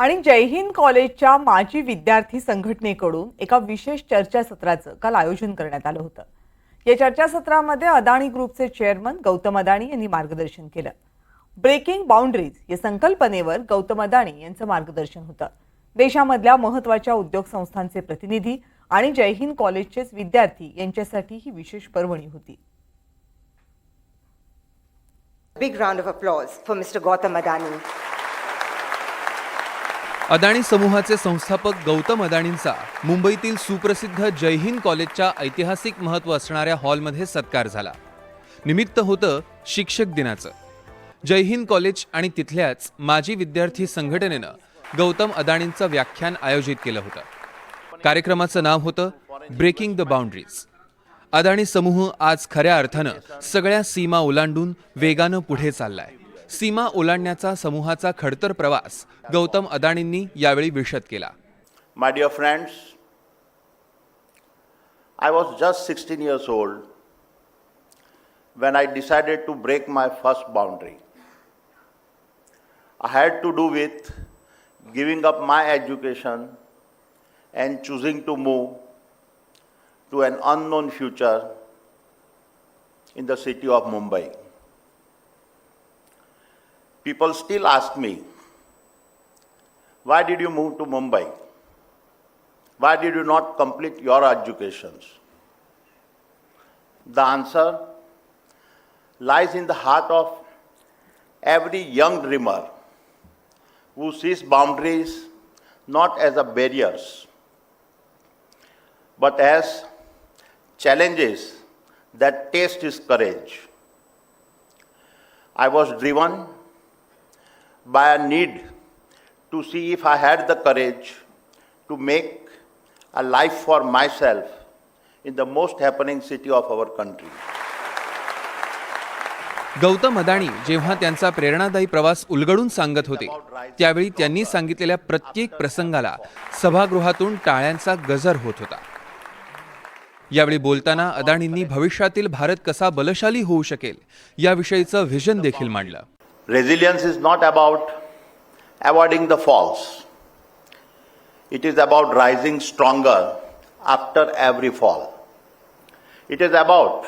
आणि जय हिंद कॉलेजच्या माजी विद्यार्थी संघटनेकडून एका विशेष चर्चासत्राचं काल आयोजन करण्यात आलं होतं। या चर्चासत्रामध्ये अदानी ग्रुपचे चेअरमन गौतम अदानी यांनी मार्गदर्शन केलं। ब्रेकिंग बाउंड्रीज या संकल्पनेवर गौतम अदानी यांचं मार्गदर्शन होतं। देशामधल्या महत्त्वाच्या उद्योग संस्थांचे प्रतिनिधी आणि जय हिंद कॉलेजचेच विद्यार्थी यांच्यासाठी ही विशेष पर्वणी होती। Big round of applause for Mr. Gautam Adani. Adani समूहाचे संस्थापक गौतम अदानींचा मुंबईतील सुप्रसिद्ध जय हिंद कॉलेजच्या ऐतिहासिक महत्त्व असणाऱ्या हॉलमध्ये सत्कार झाला। निमित्त होतं शिक्षक दिनाचं। जय हिंद कॉलेज आणि तिथल्याच माजी विद्यार्थी संघटनेनं गौतम अदानींचं व्याख्यान आयोजित केलं होतं। कार्यक्रमाचं नाव होतं ब्रेकिंग द बाउंड्रीज। अदानी समूह आज खऱ्या अर्थानं सगळ्या सीमा ओलांडून वेगानं पुढे चाललाय। सीमा ओलांडण्याचा समूहाचा खडतर प्रवास गौतम अदानींनी यावेळी विशद केला। My dear friends, I was just 16 years old when I decided to break my first boundary. I had to do with giving up my education and choosing to move to an unknown future in the city of Mumbai. People still ask me, why did you move to Mumbai? Why did you not complete your educations? The answer lies in the heart of every young dreamer who sees boundaries not as a barriers, but as challenges that test his courage. I was driven by a need to see if I had the courage to make a life for myself in the most happening city of our country. Gautam Adani जेव्हा त्यांचा प्रेरणादायी प्रवास उलगडून सांगत होते त्यावेळी त्यांनी सांगितलेल्या प्रत्येक प्रसंगाला सभागृहातून टाळ्यांचा गजर होत होता। यावेळी बोलताना अदानींनी भविष्यातील भारत कसा बलशाली होऊ शकेल याविषयीचं व्हिजन देखील मांडलं। Resilience is not about avoiding the falls. It is about rising stronger after every fall. It is about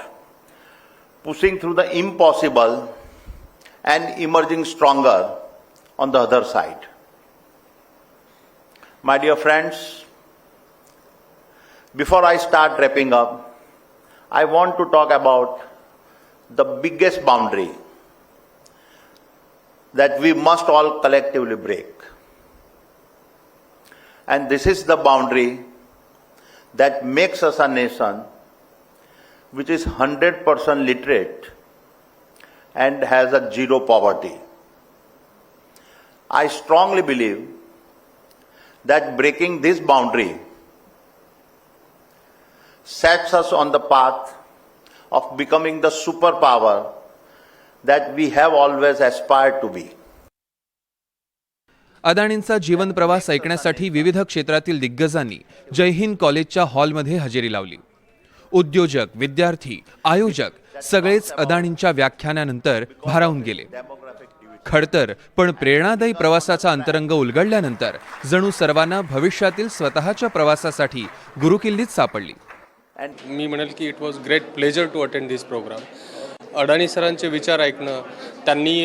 pushing through the impossible and emerging stronger on the other side. My dear friends, before I start wrapping up, I want to talk about the biggest boundary that we must all collectively break. And this is the boundary that makes us a nation which is 100% literate and has a zero poverty. I strongly believe that breaking this boundary sets us on the path of becoming the superpower that we have always aspired to be. अदानींचा जीवन प्रवास ऐकण्यासाठी विविध क्षेत्रातील दिग्गजांनी जय हिंद कॉलेजच्या हॉलमध्ये हजेरी लावली। उद्योजक, विद्यार्थी, आयोजक सगळेच अदानींच्या व्याख्यानानंतर भारावून गेले। खडतर पण प्रेरणादायी प्रवासाचा अंतरंग उलगडल्यानंतर जणू सर्वांना भविष्यातील स्वतःच्या प्रवासासाठी गुरुकिल्लीत सापडली। मी म्हणेल की it was great pleasure to attend this program. Adani सरांचे विचार ऐकणं, त्यांनी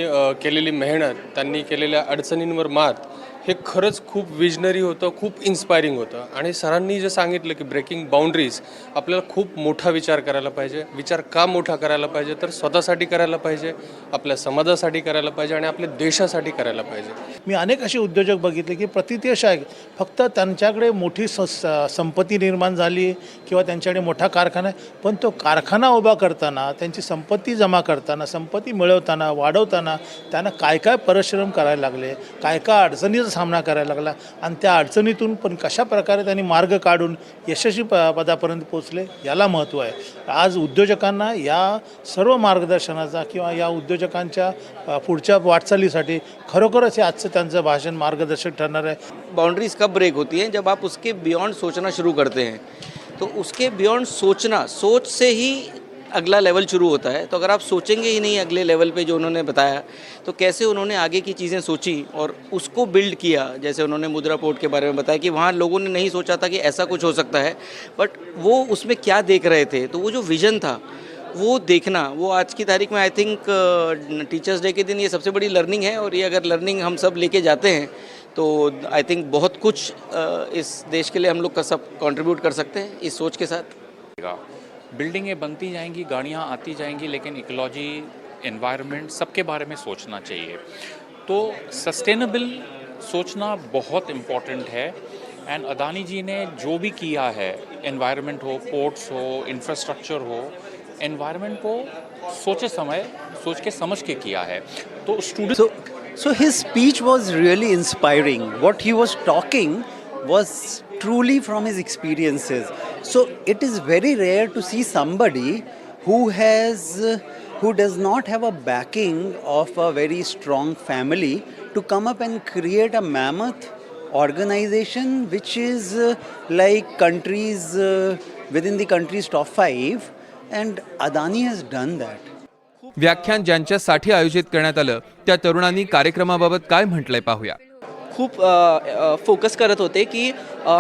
केलेली मेहनत, त्यांनी केलेल्या अडचणींवर मात हे खरंच खूप विजनरी होतं, खूप इन्स्पायरिंग होतं। आणि सरांनी जे सांगितलं की ब्रेकिंग बाउंड्रीज आपल्याला खूप मोठा विचार करायला पाहिजे। विचार का मोठा करायला पाहिजे तर स्वतःसाठी करायला पाहिजे, आपल्या समाजासाठी करायला पाहिजे आणि आपल्या देशासाठी करायला पाहिजे। मी अनेक असे उद्योजक बघितले की प्रतिदेश आहे फक्त त्यांच्याकडे मोठी संपत्ती निर्माण झाली किंवा त्यांच्याकडे मोठा कारखाना आहे, पण तो कारखाना उभा करताना, त्यांची संपत्ती जमा करताना, संपत्ती मिळवताना, वाढवताना त्यांना काय काय परिश्रम करायला लागले, काय काय अडचणीचा सामना करायला लागला आणि त्या अडचणीतून पण कशा प्रकारे त्यांनी मार्ग काढून यशस्वी पदापर्यंत पोहोचले याला महत्त्व आहे। आज उद्योजकांना या सर्व मार्गदर्शनाचा किंवा या उद्योजकांच्या पुढच्या वाटचालीसाठी खरोखरच हे आजचं त्यांचं भाषण मार्गदर्शक ठरणार आहे। बाउंड्रीज कब ब्रेक होती हैं? जब आप उसके बियॉन्ड सोचना शुरू करते हैं। तो उसके बियॉन्ड सोचना, सोच से ही अगला लेवल शुरू होता है। तो अगर आप सोचेंगे ही नहीं अगले लेवल पे जो उन्होंने बताया, तो कैसे उन्होंने आगे की चीज़ें सोची और उसको बिल्ड किया। जैसे उन्होंने मुद्रा पोर्ट के बारे में बताया कि वहाँ लोगों ने नहीं सोचा था कि ऐसा कुछ हो सकता है, बट वो उसमें क्या देख रहे थे, तो वो जो विज़न था वो देखना, वो आज की तारीख में आई थिंक टीचर्स डे के दिन ये सबसे बड़ी लर्निंग है। और ये अगर लर्निंग हम सब लेके जाते हैं तो आई थिंक बहुत कुछ इस देश के लिए हम लोग का सब कंट्रीब्यूट कर सकते हैं इस सोच के साथ। बिल्डिंगें बनती जाएंगी, गाड़ियाँ आती जाएंगी, लेकिन इकोलॉजी, एनवायरनमेंट सबके बारे में सोचना चाहिए। तो सस्टेनेबल सोचना बहुत इम्पॉर्टेंट है। एंड अदानी जी ने जो भी किया है, एनवायरनमेंट हो, पोर्ट्स हो, इंफ्रास्ट्रक्चर हो, एनवायरनमेंट को सोच के समझ के किया है। तो student So his speech was really inspiring. What he was talking was truly from his experiences. So it is very rare to see somebody who does not have a backing of a very strong family to come up and create a mammoth organization which is like countries within the country's top 5, and Adani has done that. व्याख्यान ज्यांच्यासाठी आयोजित करण्यात आलं त्या तरुणांनी कार्यक्रमाबाबत काय म्हटलंय पाहूया. खूप फोकस करत होते की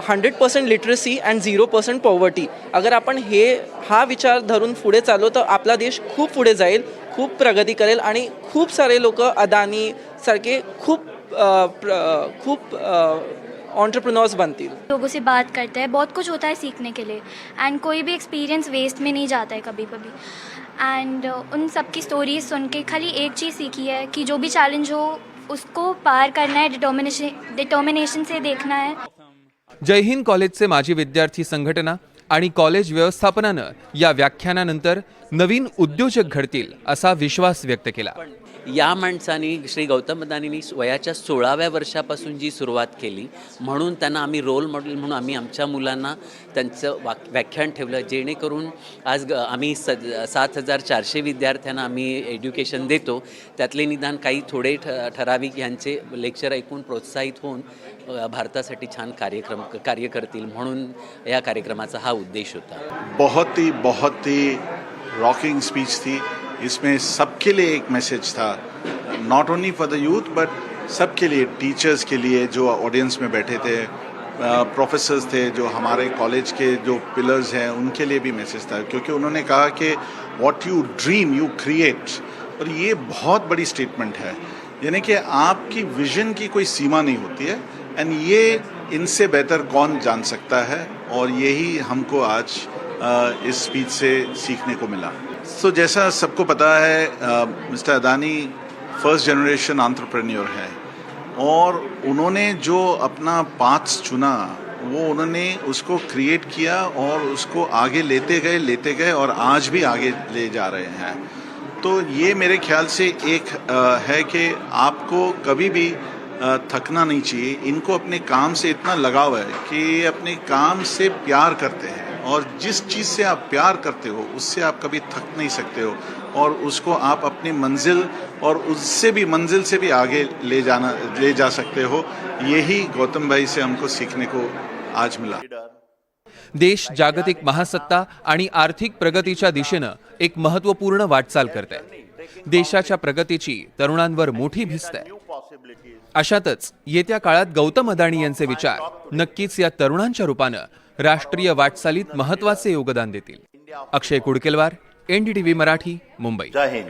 100% लिटरसी अँड 0% पॉवर्टी. अगर आपण हा विचार धरून पुढे चाललो तर आपला देश खूप पुढे जाईल, खूप प्रगती करेल आणि खूप सारे लोक अदानी सारखे खूप एंटरप्रेन्योर्स बनतील. लोगों से बात करते हैं, बहुत कुछ होता है सीखने के लिए, एंड कोई भी एक्सपीरियंस वेस्ट में नहीं जाता है कभी कभी. एंड उन सब की स्टोरीज सुन के खाली एक चीज़ सीखी है कि जो भी चैलेंज हो उसको पार करना है, डिटर्मिनेशन से देखना है. जय हिंद कॉलेजचे माजी विद्यार्थी संघटना आणि कॉलेज व्यवस्थापनानं या व्याख्यानानंतर नवीन उद्योजक घडतील असा विश्वास व्यक्त केला. या माणसांनी श्री गौतम अदानींनी वयाच्या 16व्या वर्षापासून जी सुरुवात केली, म्हणून त्यांना आम्ही रोल मॉडेल म्हणून आम्ही आमच्या मुलांना त्यांचं व्याख्यान ठेवलं, जेणेकरून आज आम्ही 7,400 विद्यार्थ्यांना आम्ही एज्युकेशन देतो. त्यातले निदान काही थोडे ठराविक यांचे लेक्चर ऐकून प्रोत्साहित होऊन भारतासाठी छान कार्य करतील, म्हणून या कार्यक्रमाचा हा उद्देश होता. बहुत ही रॉकिंग स्पीच थी. इसमें सबके लिए एक मैसेज था, not only for the youth but सबके लिए, टीचर्स के लिए जो ऑडियंस में बैठे थे, प्रोफेसर्स थे, जो हमारे कॉलेज के जो पिलर्स हैं उनके लिए भी मैसेज था. क्योंकि उन्होंने कहा कि what you dream you create, और ये बहुत बड़ी स्टेटमेंट है. यानी कि आपकी विजन की कोई सीमा नहीं होती है, एंड ये इनसे बेहतर कौन जान सकता है. और यही हमको आज इस स्पीच से सीखने को मिला. तो जैसा सबको पता है, mister Adani first generation entrepreneur है, और उन्होंने जो अपना पाथ चुना वो उन्होंने उसको क्रिएट किया और उसको आगे लेते गए और आज भी आगे ले जा रहे हैं. तो ये मेरे ख्याल से एक है कि आपको कभी भी थकना नहीं चाहिए. इनको अपने काम से इतना लगाव है कि ये अपने काम से प्यार करते हैं, और जिस चीज़ से आप प्यार करते हो उससे आप कभी थक नहीं सकते हो, और उसको आप अपनी मंजिल और उससे भी मंजिल से भी आगे ले जा सकते हो. यही गौतम भाई से हमको सीखने को आज मिला. देश जागतिक महासत्ता आणि आर्थिक प्रगतीच्या दिशेनं एक महत्त्वपूर्ण वाटचाल करत आहे. देशाच्या प्रगतीची तरुणांवर मोठी भिस्त आहे. अशातच येत्या काळात गौतम अदानी यांचे विचार नक्कीच या तरुणांच्या रूपानं राष्ट्रीय वाटचालीत महत्त्वाचे योगदान देतील. अक्षय कुडकेलवार, NDTV मराठी, मुंबई. जय हिंद.